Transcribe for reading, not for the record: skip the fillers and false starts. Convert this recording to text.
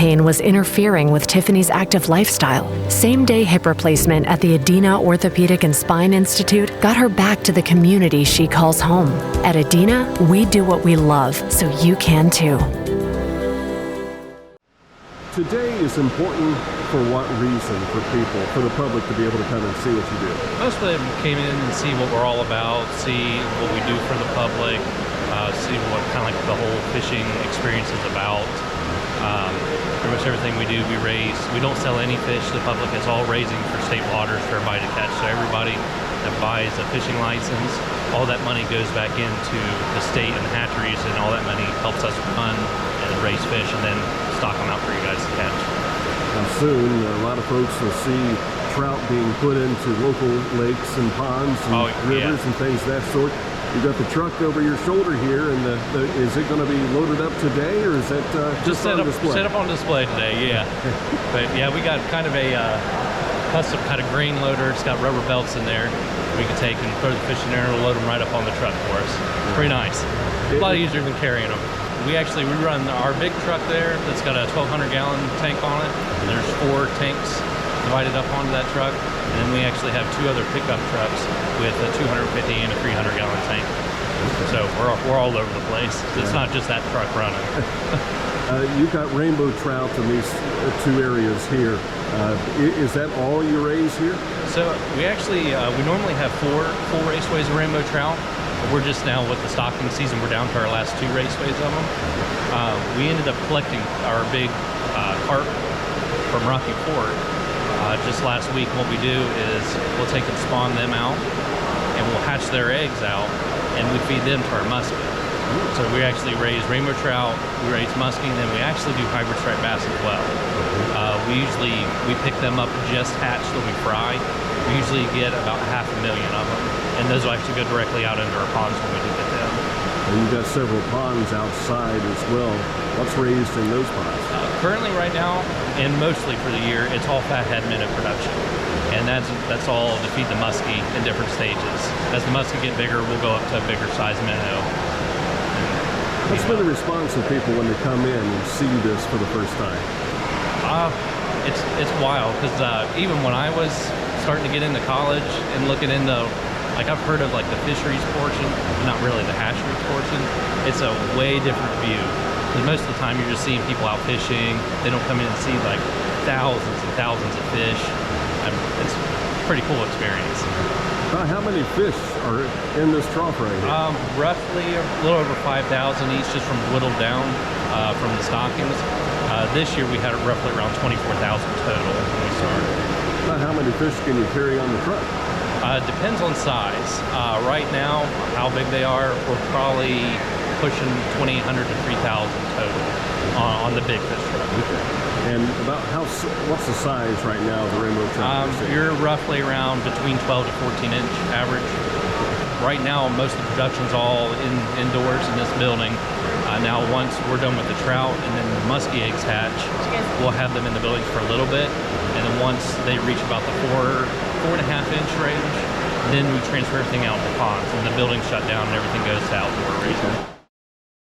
pain was interfering with Tiffany's active lifestyle. Same-day hip replacement at the Adina Orthopedic and Spine Institute got her back to the community she calls home. At Adina, we do what we love, so you can too. Today is important for what reason for people, for the public to be able to come and see what you do? Most of them came in and see what we're all about, see what we do for the public, see what kind of like the whole fishing experience is about. Pretty much everything we do, we raise. We don't sell any fish to the public. It's all raising for state waters for everybody to catch. So everybody that buys a fishing license, all that money goes back into the state and the hatcheries, and all that money helps us run and raise fish and then stock them out for you guys to catch. Now soon, a lot of folks will see trout being put into local lakes and ponds and rivers and things of that sort. You've got the truck over your shoulder here, and is it going to be loaded up today, or is it just on display? Set up on display today, yeah. But yeah, we got kind of a custom kind of grain loader. It's got rubber belts in there. We can take and throw the fish in there and load them right up on the truck for us. Pretty nice. A lot easier than carrying them. We run our big truck there that's got a 1,200 gallon tank on it. And there's 4 tanks divided up onto that truck. And then we actually have 2 other pickup trucks with a 250 and a 300 gallon tank. So we're all over the place. It's not just that truck running. You've got rainbow trout in these 2 areas here. Is that all you raise here? So we actually, we normally have 4 full raceways of rainbow trout. We're just now with the stocking season, we're down to our last 2 raceways of them. We ended up collecting our big carp from Rocky Ford just last week. What we do is we'll take and spawn them out, and we'll hatch their eggs out, and we feed them to our muskie. So we actually raise rainbow trout, we raise muskie, and then we actually do hybrid striped bass as well. We pick them up just hatched that we fry. We usually get about 500,000 of them, and those will actually go directly out into our ponds when we do get them. And you've got several ponds outside as well. What's raised in those ponds? Currently right now, and mostly for the year, it's all fathead minnow production. And that's all to feed the muskie in different stages. As the muskie get bigger, we'll go up to a bigger size minnow. What's been the response of people when they come in and see this for the first time? It's wild, because even when I was starting to get into college and looking into, like, I've heard of like the fisheries portion, not really the hatcheries portion. It's a way different view, because most of the time you're just seeing people out fishing. They don't come in and see like thousands and thousands of fish. It's a pretty cool experience. How many fish are in this trough right here? Roughly a little over 5,000 each, just from whittled down from the stockings. This year we had roughly around 24,000 total when we started. How many fish can you carry on the truck? Depends on size. Right now, how big they are, we're probably pushing 2,800 to 3,000 total on the big fish truck. Okay. And what's the size right now of the rainbow trout? You're roughly around between 12 to 14 inch average. Right now, most of the production's all indoors in this building. Now, once we're done with the trout and then the muskie eggs hatch, we'll have them in the buildings for a little bit. And then once they reach about the 4.5 inch range, then we transfer everything out to ponds, and the building's shut down and everything goes to outdoor raising.